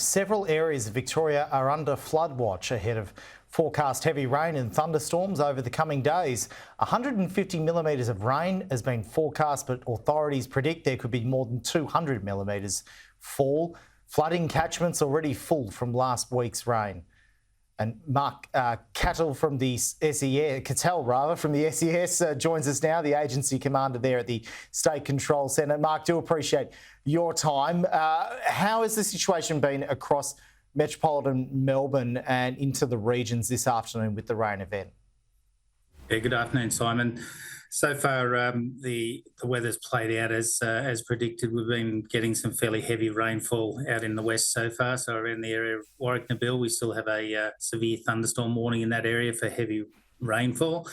Several areas of Victoria are under flood watch ahead of forecast heavy rain and thunderstorms over the coming days. 150 millimetres of rain has been forecast, but authorities predict there could be more than 200 millimetres fall. Flooding catchments already full from last week's rain. And Mark Cattell from the SES, Cattell from the SES joins us now, the agency commander there at the State Control Centre. Mark, do appreciate your time. How has the situation been across metropolitan Melbourne and into the regions this afternoon with the rain event? Yeah, good afternoon, Simon. So far, the weather's played out as predicted. We've been getting some fairly heavy rainfall out in the west so far. So around the area of Warwick-Nabil, we still have a severe thunderstorm warning in that area for heavy rainfall.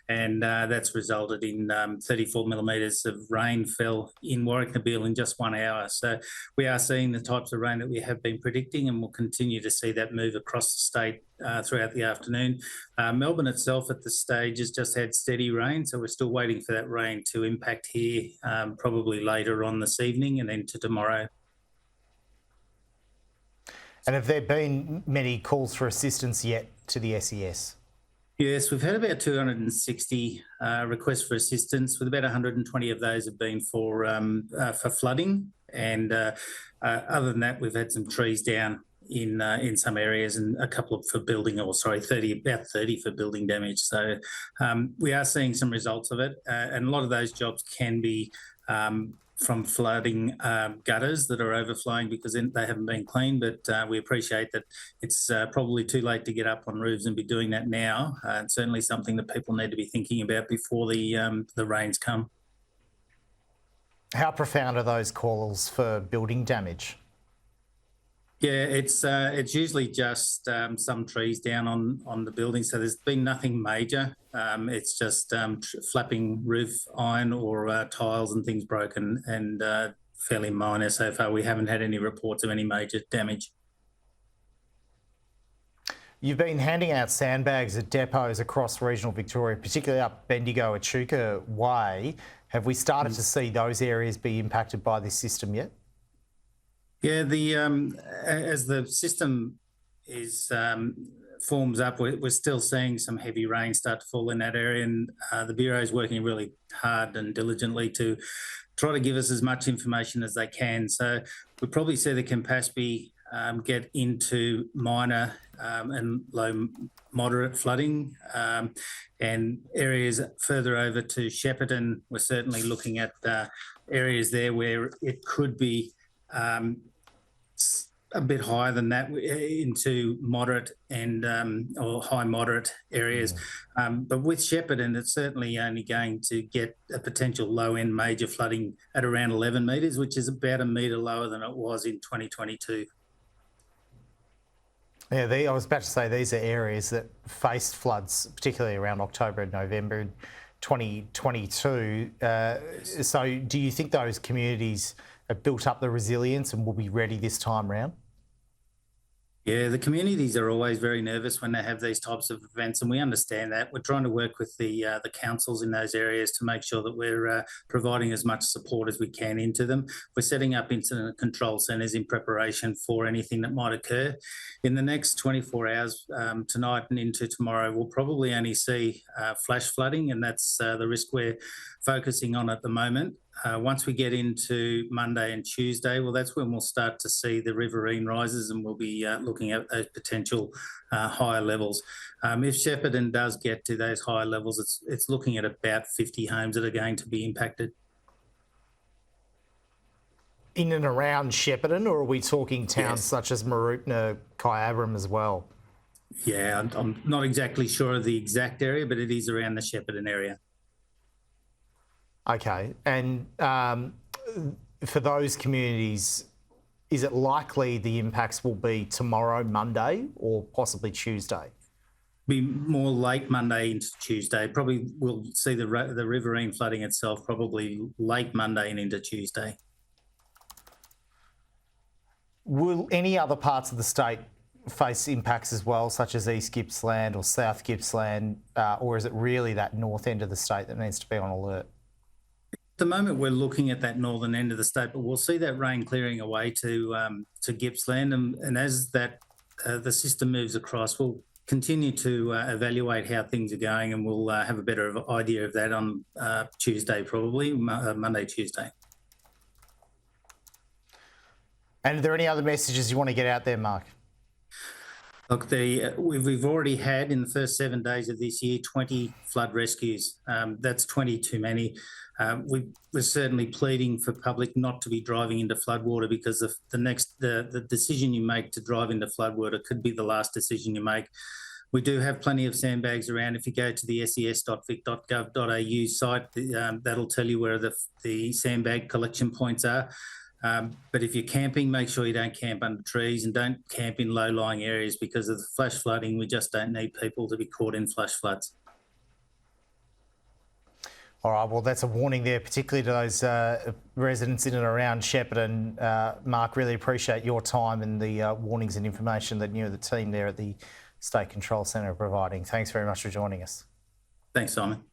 And that's resulted in 34 millimetres of rain fell in Warwick-Nabil in just 1 hour. So we are seeing the types of rain that we have been predicting, and we'll continue to see that move across the state throughout the afternoon. Melbourne itself at this stage has just had steady rain, so we're still waiting for that rain to impact here probably later on this evening and into tomorrow. And have there been many calls for assistance yet to the SES? Yes, we've had about 260 requests for assistance, with about 120 of those have been for flooding. And other than that, we've had some trees down in some areas and a couple for building, about 30 for building damage. So we are seeing some results of it. And a lot of those jobs can be from flooding gutters that are overflowing because they haven't been cleaned, but we appreciate that it's probably too late to get up on roofs and be doing that now. It's certainly something that people need to be thinking about before the rains come. How profound are those calls for building damage? Yeah, it's usually just some trees down on the building, so there's been nothing major. It's just flapping roof iron or tiles and things broken, and fairly minor so far. We haven't had any reports of any major damage. You've been handing out sandbags at depots across regional Victoria, particularly up Bendigo-Echuca Way. Have we started to see those areas be impacted by this system yet? Yeah, as the system forms up, we're still seeing some heavy rain start to fall in that area, and the Bureau is working really hard and diligently to try to give us as much information as they can. So we probably see the Campaspe get into minor and low moderate flooding, and areas further over to Shepparton, we're certainly looking at areas there where it could be a bit higher than that into moderate and or high moderate areas. But with Shepparton, it's certainly only going to get a potential low end major flooding at around 11 metres, which is about a metre lower than it was in 2022. Yeah, I was about to say these are areas that faced floods, particularly around October and November 2022. So do you think those communities have built up the resilience and will be ready this time round? Yeah, the communities are always very nervous when they have these types of events, and we understand that. We're trying to work with the councils in those areas to make sure that we're providing as much support as we can into them. We're setting up incident control centres in preparation for anything that might occur. In the next 24 hours, tonight and into tomorrow, we'll probably only see flash flooding, and that's the risk we're focusing on at the moment. Once we get into Monday and Tuesday, well, that's when we'll start to see the riverine rises, and we'll be looking at those potential higher levels. If Shepparton does get to those higher levels, it's looking at about 50 homes that are going to be impacted. In and around Shepparton, or are we talking towns such as Mooroopna, Kyabram as well? Yeah, I'm not exactly sure of the exact area, but it is around the Shepparton area. Okay, and for those communities, is it likely the impacts will be tomorrow, Monday, or possibly Tuesday? Be more late Monday into Tuesday. Probably we'll see the riverine flooding itself probably late Monday and into Tuesday. Will any other parts of the state face impacts as well, such as East Gippsland or South Gippsland, or is it really that north end of the state that needs to be on alert? the moment we're looking at that northern end of the state, but we'll see that rain clearing away to Gippsland, and as that the system moves across, we'll continue to evaluate how things are going, and we'll have a better idea of that on Tuesday, probably Monday, Tuesday. And are there any other messages you want to get out there, Mark? Look, we've already had in the first 7 days of this year 20 flood rescues. That's 20 too many. We're certainly pleading for public not to be driving into floodwater, because the decision you make to drive into floodwater could be the last decision you make. We do have plenty of sandbags around. If you go to the ses.vic.gov.au site, that'll tell you where the sandbag collection points are. But if you're camping, make sure you don't camp under trees and don't camp in low-lying areas, because of the flash flooding. We just don't need people to be caught in flash floods. All right, well, that's a warning there, particularly to those residents in and around Shepparton. Mark, really appreciate your time and the warnings and information that you and the team there at the State Control Centre are providing. Thanks very much for joining us. Thanks, Simon.